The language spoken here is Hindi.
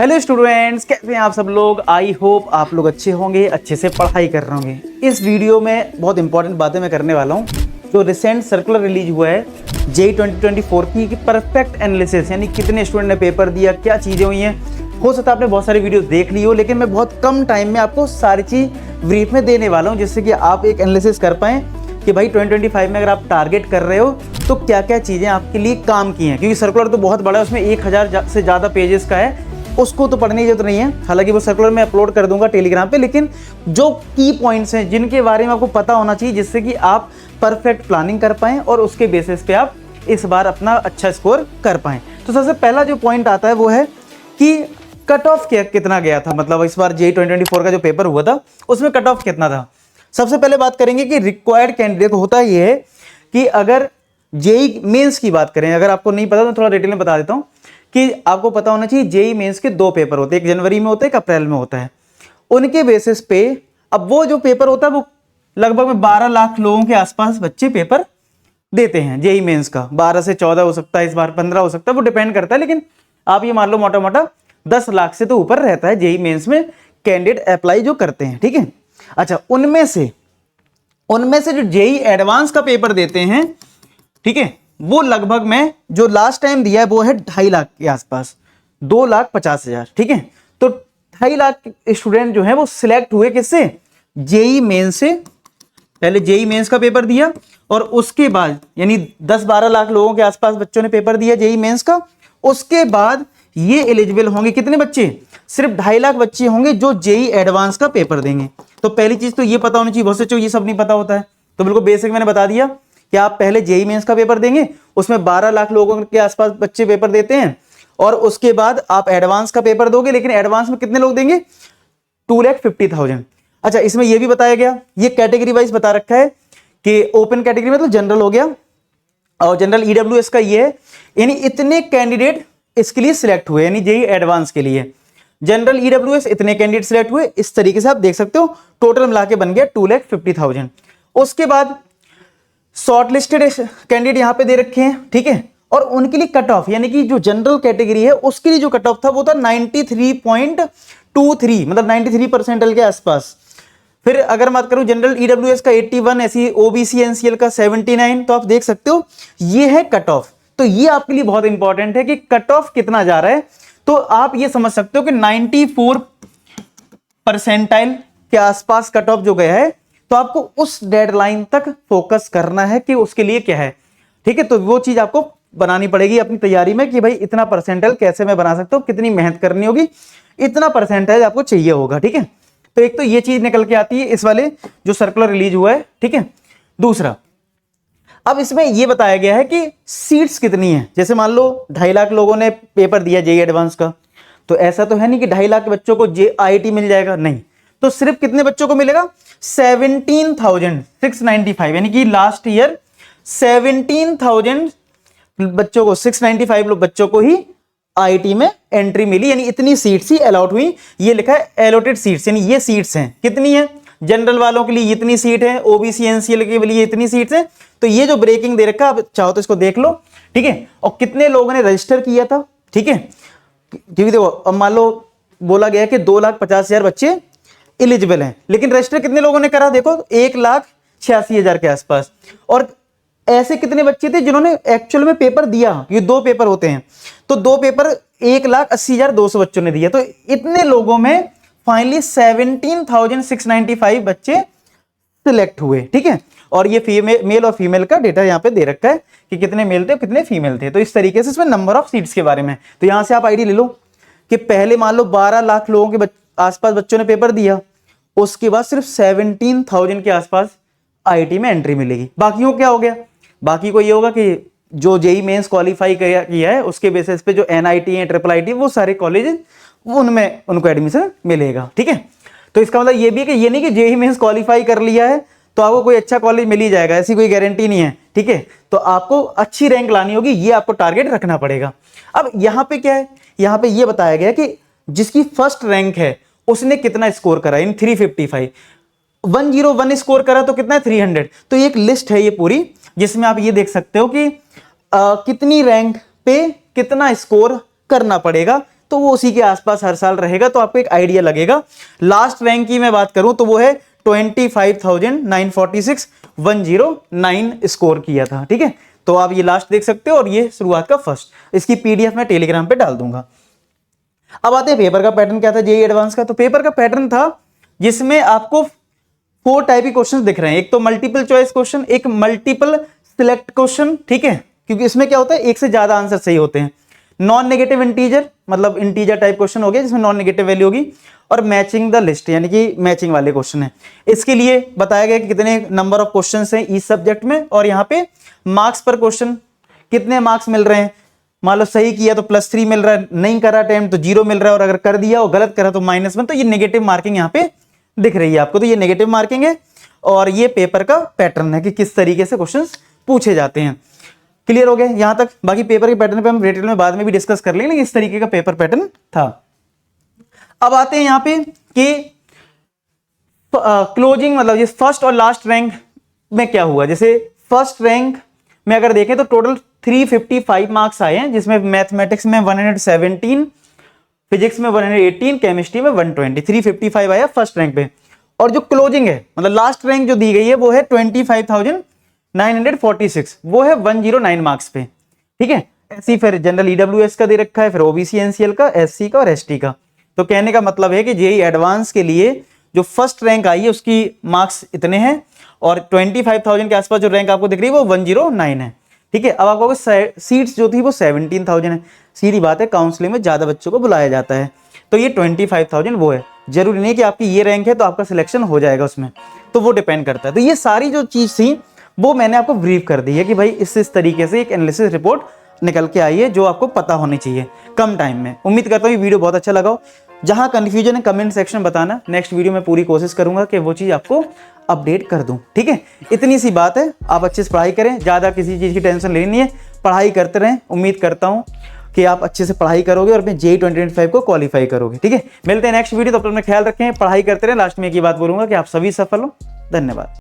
हेलो स्टूडेंट्स, कैसे हैं आप सब लोग। आई होप आप लोग अच्छे होंगे, अच्छे से पढ़ाई कर रहे होंगे। इस वीडियो में बहुत इंपॉर्टेंट बातें मैं करने वाला हूं। जो रिसेंट सर्कुलर रिलीज हुआ है जेईई 2024 की परफेक्ट एनालिसिस, यानी कितने स्टूडेंट ने पेपर दिया, क्या चीज़ें हुई हैं। हो सकता है आपने बहुत सारी वीडियो देख ली हो, लेकिन मैं बहुत कम टाइम में आपको सारी चीज़ ब्रीफ में देने वाला हूँ, जिससे कि आप एक एनालिसिस कर पाएँ कि भाई 2025 में अगर आप टारगेट कर रहे हो तो क्या क्या चीज़ें आपके लिए काम की हैं। क्योंकि सर्कुलर तो बहुत बड़ा है, उसमें 1000 से ज़्यादा पेजेस का है, उसको तो पढ़ने की जरूरत नहीं है। हालांकि वो सर्कुलर मैं अपलोड कर दूंगा टेलीग्राम पे, लेकिन जो की पॉइंट्स हैं जिनके बारे में आपको पता होना चाहिए, जिससे कि आप परफेक्ट प्लानिंग कर पाएँ और उसके बेसिस पे आप इस बार अपना अच्छा स्कोर कर पाएँ। तो सबसे पहला जो पॉइंट आता है वो है कि कट ऑफ कितना गया था। मतलब इस बार जेईई 2024 का जो पेपर हुआ था उसमें कट ऑफ कितना था। सबसे पहले बात करेंगे कि रिक्वायर्ड कैंडिडेट होता ये है कि अगर जेईई मेंस की बात करें, अगर आपको नहीं पता तो थोड़ा डिटेल में बता देता हूं कि आपको पता होना चाहिए जेईई मेंस के 2 पेपर होते हैं, एक जनवरी में होता है, एक अप्रैल में होता है। उनके बेसिस पे अब वो जो पेपर होता है वो लगभग में 12 लाख लोगों के आसपास बच्चे पेपर देते हैं जेईई मेंस का। 12 से 14 हो सकता है, इस बार 15 हो सकता है, वो डिपेंड करता है, लेकिन आप ये मान लो मोटा मोटा 10 लाख से तो ऊपर रहता है जेईई मेंस में कैंडिडेट अप्लाई जो करते हैं। ठीक है, अच्छा, उनमें से जो जेईई एडवांस का पेपर देते हैं, ठीक है, वो लगभग में जो लास्ट टाइम दिया है वो है 2.5 लाख के आसपास, 2,50,000। ठीक है, तो 2.5 लाख स्टूडेंट जो है वो सिलेक्ट हुए किससे, जेईई मेंस से। पहले जेईई मेंस का पेपर दिया और उसके बाद यानी 10-12 लाख लोगों के आसपास बच्चों ने पेपर दिया जेईई मेंस का। उसके बाद ये एलिजिबल होंगे कितने बच्चे, सिर्फ 2.5 लाख बच्चे होंगे जो जेईई एडवांस का पेपर देंगे। तो पहली चीज तो ये पता होनी चाहिए, बहुत से ये सब नहीं पता होता है, तो बिल्कुल बेसिक मैंने बता दिया कि आप पहले जेईई मेंस का पेपर देंगे, उसमें 12 लाख लोगों के आसपास बच्चे पेपर देते हैं, और उसके बाद आप एडवांस का पेपर दोगे। लेकिन एडवांस में कितने लोग देंगे, 2,50,000। अच्छा, इसमें यह भी बताया गया, ये कैटेगरी वाइज बता रखा है कि ओपन कैटेगरी में तो जनरल हो गया, और जनरल ईडब्ल्यूएस का ये है, यानी इतने कैंडिडेट इसके लिए सिलेक्ट हुए, यानी जेईई एडवांस के लिए जनरल ईडब्ल्यूएस इतने कैंडिडेट सिलेक्ट हुए। इस तरीके से आप देख सकते हो, टोटल मिला के बन गया 2,50,000। उसके बाद शॉर्ट लिस्टेड कैंडिडेट यहां पे दे रखे हैं, ठीक है, और उनके लिए कट ऑफ, यानी कि जो जनरल कैटेगरी है उसके लिए जो कट ऑफ था वो था 93.23, मतलब 93% के आसपास। फिर अगर बात करूं जनरल ईडब्ल्यूएस का 81, ऐसी ओबीसी एनसीएल का 79, तो आप देख सकते हो ये है कट ऑफ। तो ये आपके लिए बहुत इंपॉर्टेंट है कि कट ऑफ कितना जा रहा है। तो आप ये समझ सकते हो कि 94 परसेंटाइल के आसपास कट ऑफ जो गया है, तो आपको उस डेडलाइन तक फोकस करना है कि उसके लिए क्या है। ठीक है, तो वो चीज आपको बनानी पड़ेगी अपनी तैयारी में कि भाई इतना परसेंटाइल कैसे मैं बना सकता हूं, कितनी मेहनत करनी होगी, इतना परसेंटाइल आपको चाहिए होगा। ठीक है, तो एक तो ये चीज निकल के आती है इस वाले जो सर्कुलर रिलीज हुआ है। ठीक है, दूसरा, अब इसमें यह बताया गया है कि सीट्स कितनी है। जैसे मान लो 2.5 लाख लोगों ने पेपर दिया जेईई एडवांस का, तो ऐसा तो है नहीं कि 2.5 लाख बच्चों को आईआईटी मिल जाएगा, नहीं। तो सिर्फ कितने बच्चों को मिलेगा, 17,695, यानी कि लास्ट ईयर 17,000 बच्चों को, 695 लोग बच्चों को ही आईआईटी में एंट्री मिली, यानी इतनी सीट्स ही अलॉट हुई। ये लिखा है एलोटेड सीट्स, यानी ये सीट्स हैं, कितनी है, जनरल वालों के लिए इतनी सीट है, ओबीसी एनसीएल के लिए इतनी सीट्स है। तो ये जो ब्रेकिंग दे रखा है, आप चाहो तो इसको देख लो। ठीक है, और कितने लोगों ने रजिस्टर किया था। ठीक है, क्योंकि देखो अब मान लो बोला गया कि 2,50,000 बच्चे एलिजिबल हैं, लेकिन रजिस्टर कितने लोगों ने करा, देखो 1,86,000 के आसपास। और ऐसे कितने बच्चे थे जिन्होंने एक्चुअल में पेपर दिया, ये 2 पेपर होते हैं, तो 2 पेपर 1,80,200 बच्चों ने दिया। तो इतने लोगों में फाइनली 17,695 बच्चे सिलेक्ट हुए। ठीक है, और ये मेल और फीमेल का डेटा यहाँ पे दे रखा है कि कितने मेल थे कितने फीमेल थे। तो इस तरीके से इसमें नंबर ऑफ सीट्स के बारे में, तो यहां से आप आईडी ले लो कि पहले मान लो 12 लाख लोगों के आसपास बच्चों ने पेपर दिया, उसके बाद सिर्फ 17,000 के आसपास आईआईटी में एंट्री मिलेगी। बाकियों क्या हो गया, बाकी को ये होगा कि जो जेईई मेंस क्वालिफाई किया है उसके बेसिस पे जो एनआईटी है, ट्रिपल आईटी, वो सारे कॉलेज उनमें उनको एडमिशन मिलेगा। ठीक है, तो इसका मतलब ये भी है कि ये नहीं कि जेईई मेंस क्वालिफाई कर लिया है तो आपको कोई अच्छा कॉलेज मिल ही जाएगा, ऐसी कोई गारंटी नहीं है। ठीक है, तो आपको अच्छी रैंक लानी होगी, ये आपको टारगेट रखना पड़ेगा। अब यहां पे क्या है, यहां पे ये बताया गया कि जिसकी फर्स्ट रैंक है उसने कितना स्कोर करा, इन 355, 101 स्कोर करा तो कितना है 300। तो एक लिस्ट है ये पूरी, जिसमें आप ये देख सकते हो कि कितनी रैंक पे कितना स्कोर करना पड़ेगा तो वो उसी के आसपास हर साल रहेगा, तो आपको एक आइडिया लगेगा। लास्ट रैंक की मैं बात करूं तो वो है 25,946, 109 स्कोर किया था। ठीक है, तो आप ये लास्ट देख सकते हो और ये शुरुआत का फर्स्ट। इसकी पीडीएफ मैं टेलीग्राम पे डाल दूंगा। अब आते हैं पेपर का पैटर्न क्या था जेईई एडवांस का। तो पेपर का पैटर्न था जिसमें आपको 4 टाइप के क्वेश्चन दिख रहे हैं। एक तो मल्टीपल चॉइस क्वेश्चन, एक मल्टीपल सिलेक्ट क्वेश्चन, ठीक है, क्योंकि इसमें क्या होता है एक से ज्यादा आंसर सही होते हैं। नॉन नेगेटिव इंटीजर, मतलब इंटीजर टाइप क्वेश्चन हो गया जिसमें नॉन नेगेटिव वैल्यू होगी, और मैचिंग द लिस्ट यानी कि मैचिंग वाले क्वेश्चन है। इसके लिए बताया गया कि कितने नंबर ऑफ क्वेश्चन हैं इस सब्जेक्ट में, और यहाँ पे मार्क्स पर क्वेश्चन कितने मार्क्स मिल रहे हैं। मान लो सही किया तो +3 मिल रहा है, नहीं करा अटेम्प्ट तो 0 मिल रहा है, और अगर कर दिया और गलत करा तो -1। तो ये नेगेटिव मार्किंग यहाँ पे दिख रही है आपको, तो ये नेगेटिव मार्किंग है। और ये पेपर का पैटर्न है कि किस तरीके से क्वेश्चंस पूछे जाते हैं। क्लियर हो गए यहां तक। बाकी पेपर के पैटर्न पे हम डिटेल में बाद में भी डिस्कस कर लेंगे, लेकिन इस तरीके का पेपर पैटर्न था। अब आते हैं यहां पे कि क्लोजिंग, मतलब ये फर्स्ट और लास्ट रैंक में क्या हुआ। जैसे फर्स्ट रैंक में अगर देखें तो टोटल 355 मार्क्स आए हैं, जिसमें मैथमेटिक्स में 117, फिजिक्स में 118, केमिस्ट्री में 120, 355 आया फर्स्ट रैंक पे। और जो क्लोजिंग है, मतलब लास्ट रैंक जो दी गई है वो है 25,946, वो है 109 मार्क्स पे। ठीक है, ऐसी फिर जनरल ईडब्ल्यूएस का दे रखा है, फिर ओबीसी एनसीएल का, एससी का और एसटी का। तो कहने का मतलब है कि जेईई एडवांस के लिए जो फर्स्ट रैंक आई है उसकी मार्क्स इतने हैं, और 25,000 के आसपास जो रैंक आपको दिख रही है वो 109 है। ठीक है, अब आपको सीट्स जो थी वो 17,000 है। सीधी बात है, काउंसलिंग में ज्यादा बच्चों को बुलाया जाता है, तो ये 25,000 वो है। जरूरी नहीं कि आपकी ये रैंक है तो आपका सिलेक्शन हो जाएगा उसमें, तो वो डिपेंड करता है। तो ये सारी जो चीज थी वो मैंने आपको ब्रीफ कर दी है कि भाई इस तरीके से एक एनालिसिस रिपोर्ट निकल के आई है जो आपको पता होनी चाहिए कम टाइम में। उम्मीद करता हूँ ये वीडियो बहुत अच्छा लगा हो। जहां कंफ्यूजन है कमेंट सेक्शन बताना, नेक्स्ट वीडियो में पूरी कोशिश करूंगा कि वो चीज आपको अपडेट कर दूं। ठीक है, इतनी सी बात है, आप अच्छे से पढ़ाई करें, ज्यादा किसी चीज की टेंशन लेनी नहीं है, पढ़ाई करते रहें। उम्मीद करता हूं कि आप अच्छे से पढ़ाई करोगे और अपने जेईई 2025 को क्वालिफाई करोगे। ठीक है, मिलते हैं नेक्स्ट वीडियो, तब तक अपना ख्याल रखें, पढ़ाई करते रहें। लास्ट में एक ही बात बोलूंगा कि आप सभी सफल हो। धन्यवाद।